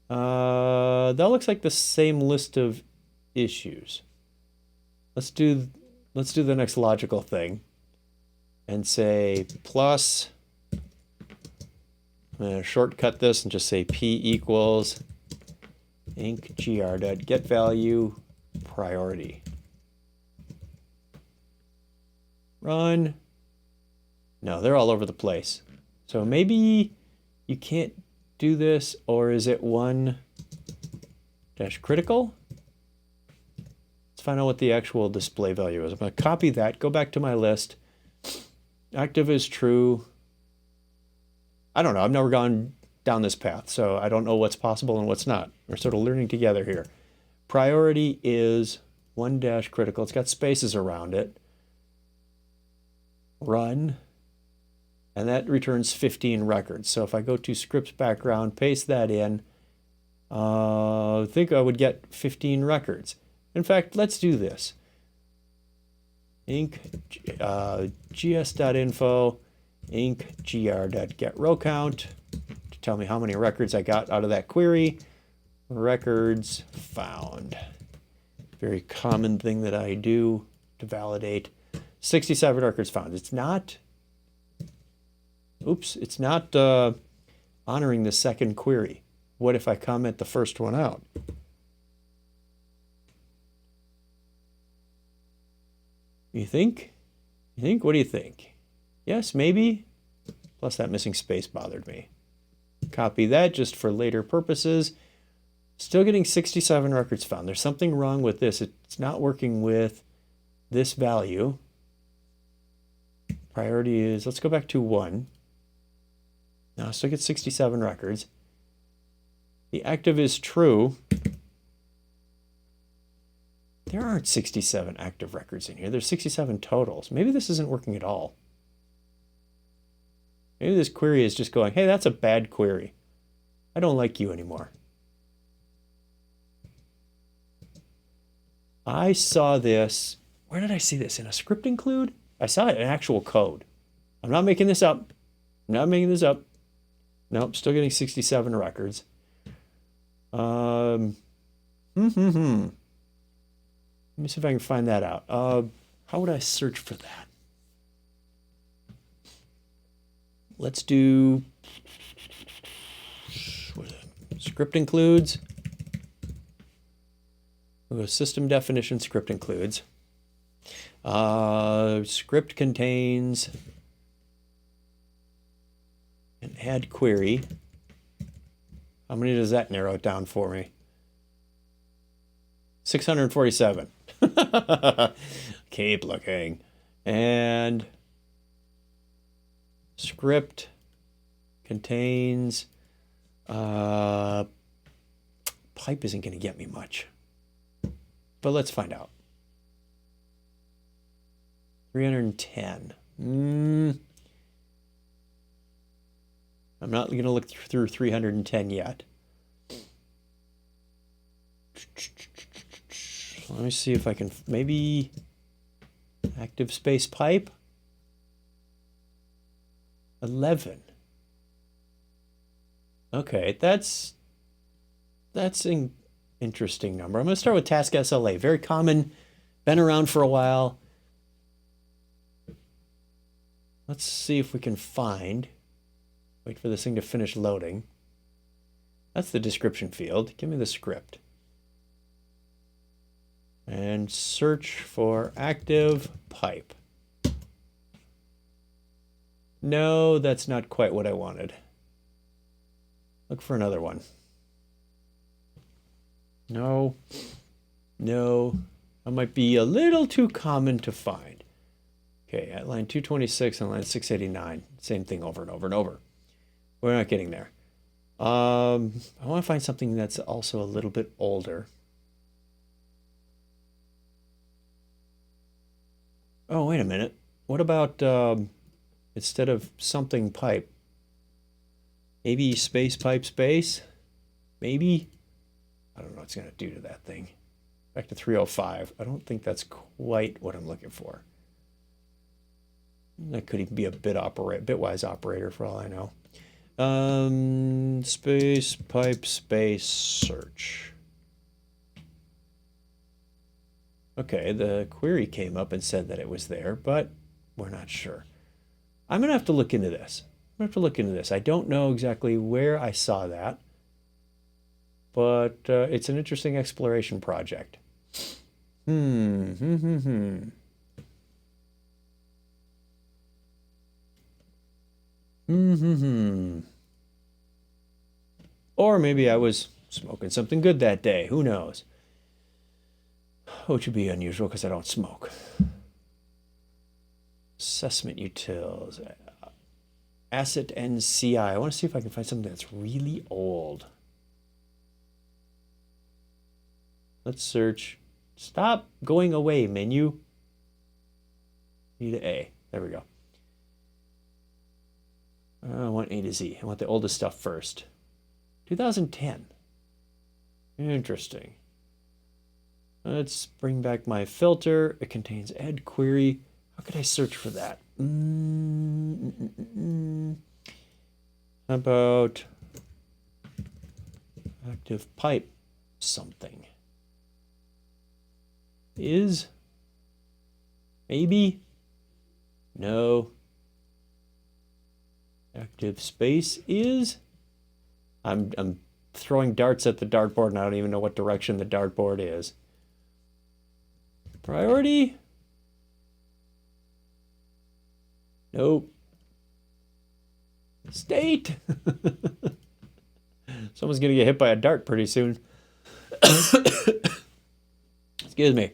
That looks like the same list of issues. Let's do the next logical thing and say plus. I'm going to shortcut this and just say p equals inc gr.getValue priority. Run. No, they're all over the place. So maybe you can't do this, or is it 1 dash critical? Let's find out what the actual display value is. I'm going to copy that, go back to my list. Active is true. I don't know. I've never gone down this path, so I don't know what's possible and what's not. We're sort of learning together here. Priority is 1 dash critical. It's got spaces around it. Run. And that returns 15 records. So if I go to scripts background, paste that in, I think I would get 15 records. In fact, let's do this. Inc gs.info inc gr.getRowCount to tell me how many records I got out of that query. Records found. Very common thing that I do to validate. 67 records found. It's not, oops, it's not honoring the second query. What if I comment the first one out? You think? You think? What do you think? Yes, maybe? Plus that missing space bothered me. Copy that just for later purposes. Still getting 67 records found. There's something wrong with this. It's not working with this value. Priority is, let's go back to 1. Now I still get 67 records. The active is true. There aren't 67 active records in here. There's 67 totals. Maybe this isn't working at all. Maybe this query is just going, hey, that's a bad query. I don't like you anymore. I saw this. Where did I see this? In a script include? I saw it in actual code. I'm not making this up. I'm not making this up. Nope, still getting 67 records. Let me see if I can find that out. How would I search for that? Let's do what is it? Script includes. We'll go system definition, script includes. Script contains an add query. How many does that narrow it down for me? 647. Keep looking. And script contains pipe isn't going to get me much. But let's find out. 310. I'm not going to look through 310 yet. Let me see if I can, maybe active space pipe. 11. Okay, that's an interesting number. I'm going to start with task SLA. Very common, been around for a while. Let's see if we can find, wait for this thing to finish loading. That's the description field. Give me the script. And search for active pipe. No, that's not quite what I wanted. Look for another one. No, no, that might be a little too common to find. Okay, at line 226 and line 689, same thing over and over and over. We're not getting there. I want to find something that's also a little bit older. Oh, wait a minute. What about instead of something pipe, maybe space pipe space? Maybe? I don't know what it's going to do to that thing. Back to 305. I don't think that's quite what I'm looking for. That could even be a bitwise operator for all I know. Space pipe space search. Okay, the query came up and said that it was there, but we're not sure. I'm going to have to look into this. I don't know exactly where I saw that, but it's an interesting exploration project. Or maybe I was smoking something good that day. Who knows? Which would be unusual because I don't smoke. Assessment utils. Asset NCI. I want to see if I can find something that's really old. Let's search. Stop going away, menu. E to A. There we go. I want A to Z. I want the oldest stuff first. 2010. Interesting. Let's bring back my filter. It contains add query. How could I search for that? How about active pipe something? Is? Maybe? No. Active space is? I'm throwing darts at the dartboard and I don't even know what direction the dartboard is. Priority? Nope. State? Someone's gonna get hit by a dart pretty soon. Excuse me.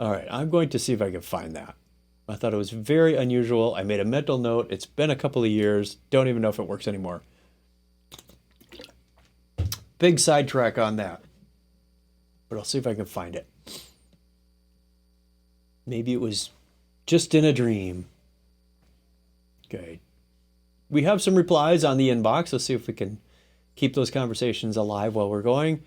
All right, I'm going to see if I can find that. I thought it was very unusual. I made a mental note. It's been a couple of years. Don't even know if it works anymore. Big sidetrack on that. But I'll see if I can find it. Maybe it was just in a dream. Okay. We have some replies on the inbox. Let's see if we can keep those conversations alive while we're going.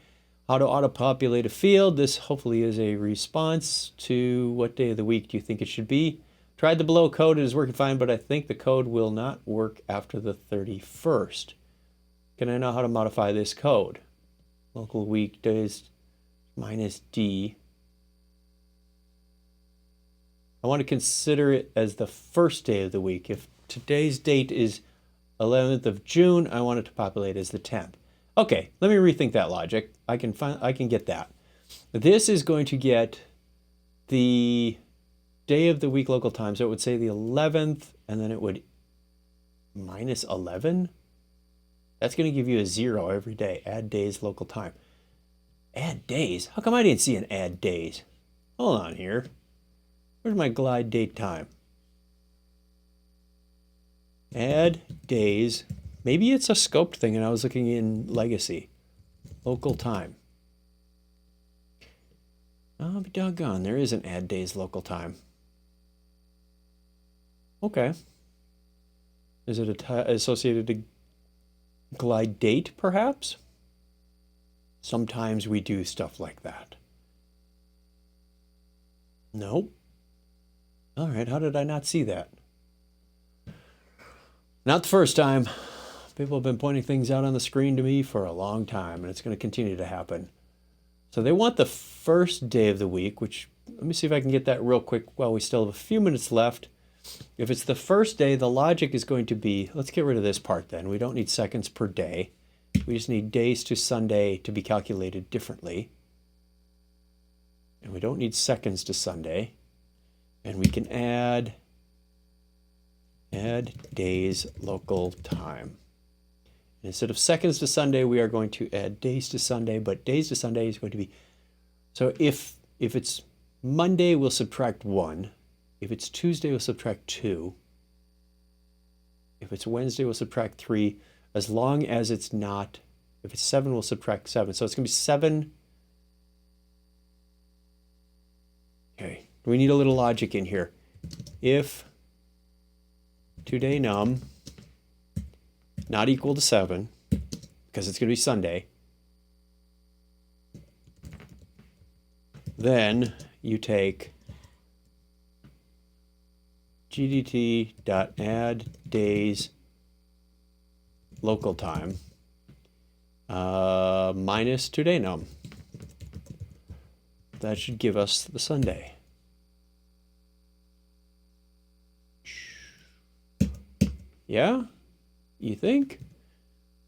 How to auto-populate a field. This hopefully is a response to what day of the week do you think it should be. Tried the below code. It is working fine, but I think the code will not work after the 31st. Can I know how to modify this code? Local weekdays minus D. I want to consider it as the first day of the week. If today's date is 11th of June, I want it to populate as the 10th. Okay, let me rethink that logic. I can get that. This is going to get the day of the week local time. So it would say the 11th, and then it would minus 11. That's going to give you a 0 every day. Add days local time. Add days? How come I didn't see an add days? Hold on here. Where's my glide date time? Add days. Maybe it's a scoped thing and I was looking in legacy. Local time. I'll be doggone. There is an add days local time. Okay. Is it associated to glide date, perhaps? Sometimes we do stuff like that. Nope. All right, how did I not see that? Not the first time. People have been pointing things out on the screen to me for a long time, and it's going to continue to happen. So they want the first day of the week, which, let me see if I can get that real quick while we still have a few minutes left. If it's the first day, the logic is going to be, let's get rid of this part then. We don't need seconds per day. We just need days to Sunday to be calculated differently. And we don't need seconds to Sunday. And we can add days local time. And instead of seconds to Sunday, we are going to add days to Sunday, but days to Sunday is going to be, so if it's Monday, we'll subtract 1. If it's Tuesday, we'll subtract 2. If it's Wednesday, we'll subtract 3. As long as it's not, if it's 7, we'll subtract 7. So it's going to be 7. Okay, we need a little logic in here. If today num not equal to 7, because it's going to be Sunday, then you take gdt.add days local time minus today num. That should give us the Sunday. Yeah? You think?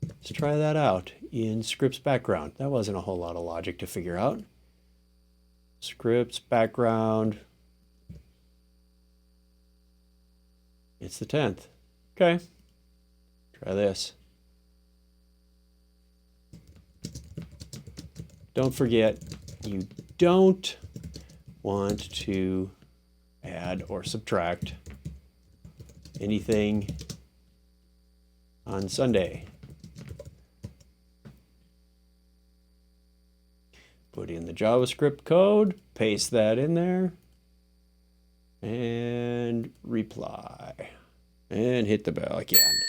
Let's try that out in scripts background. That wasn't a whole lot of logic to figure out. Scripts background. It's the 10th. Okay. Try this. Don't forget, you don't want to add or subtract anything on Sunday. Put in the JavaScript code, paste that in there, and reply. And hit the bell again.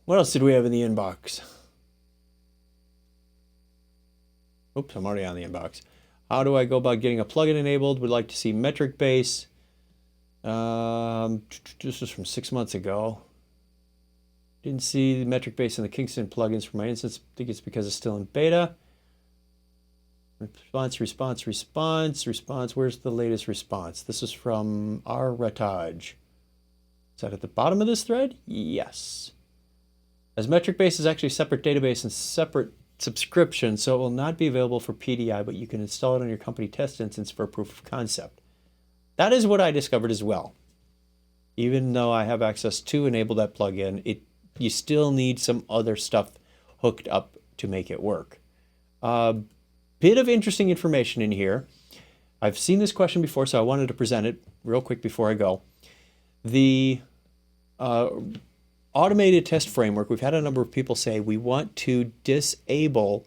What else did we have in the inbox? Oops, I'm already on the inbox. How do I go about getting a plugin enabled? Would like to see MetricBase. This was from 6 months ago. Didn't see the MetricBase and the Kingston plugins for my instance. I think it's because it's still in beta. Response. Where's the latest response? This is from our Rataj. Is that at the bottom of this thread? Yes. As MetricBase is actually a separate database and separate subscription, so it will not be available for PDI, but you can install it on your company test instance for proof of concept. That is what I discovered as well. Even though I have access to enable that plugin, you still need some other stuff hooked up to make it work. Bit of interesting information in here. I've seen this question before, so I wanted to present it real quick before I go. The automated test framework, we've had a number of people say we want to disable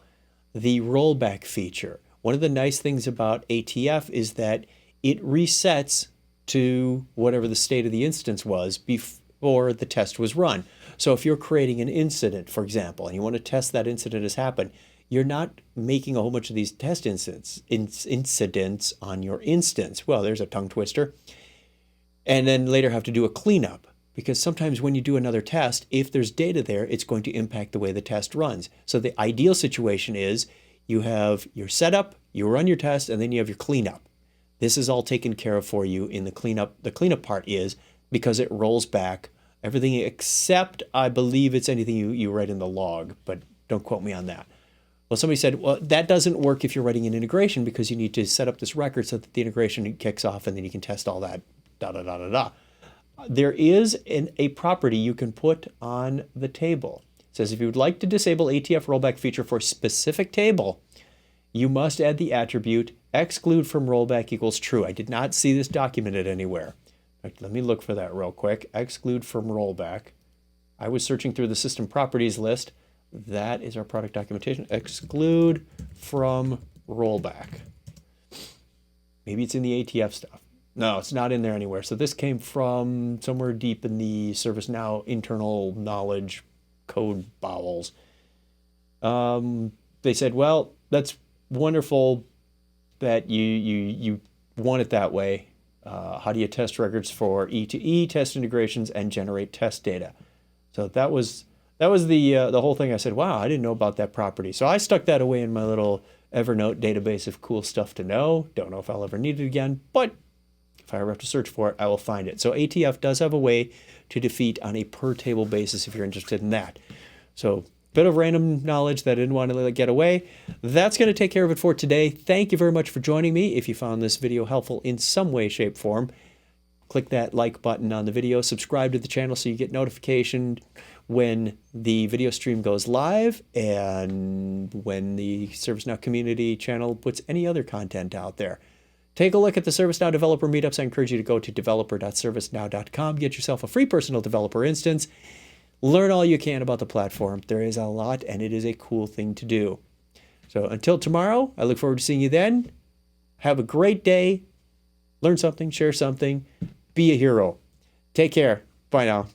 the rollback feature. One of the nice things about ATF is that it resets to whatever the state of the instance was before the test was run. So if you're creating an incident, for example, and you want to test that incident has happened, you're not making a whole bunch of these test incidents on your instance. Well, there's a tongue twister. And then later have to do a cleanup. Because sometimes when you do another test, if there's data there, it's going to impact the way the test runs. So the ideal situation is you have your setup, you run your test, and then you have your cleanup. This is all taken care of for you in the cleanup. The cleanup part is because it rolls back everything except, I believe it's anything you write in the log, but don't quote me on that. Well, somebody said, well, that doesn't work if you're writing an integration because you need to set up this record so that the integration kicks off and then you can test all that, There is a property you can put on the table. It says if you would like to disable ATF rollback feature for a specific table, you must add the attribute exclude from rollback equals true. I did not see this documented anywhere. In fact, let me look for that real quick. Exclude from rollback. I was searching through the system properties list. That is our product documentation. Exclude from rollback. Maybe it's in the ATF stuff. No, it's not in there anywhere. So this came from somewhere deep in the ServiceNow internal knowledge code bowels. They said, well, that's wonderful that you want it that way. How do you test records for E2E test integrations and generate test data? So that was the whole thing. I said, wow, I didn't know about that property. So I stuck that away in my little Evernote database of cool stuff to know. Don't know if I'll ever need it again, but if I ever have to search for it, I will find it. So ATF does have a way to defeat on a per table basis if you're interested in that. So bit of random knowledge that I didn't want to let get away. That's going to take care of it for today. Thank you very much for joining me. If you found this video helpful in some way, shape, form, click that like button on the video. Subscribe to the channel so you get notification when the video stream goes live and when the ServiceNow community channel puts any other content out there. Take a look at the ServiceNow developer meetups. I encourage you to go to developer.servicenow.com. Get yourself a free personal developer instance. Learn all you can about the platform. There is a lot, and it is a cool thing to do. So until tomorrow, I look forward to seeing you then. Have a great day. Learn something, share something, be a hero. Take care. Bye now.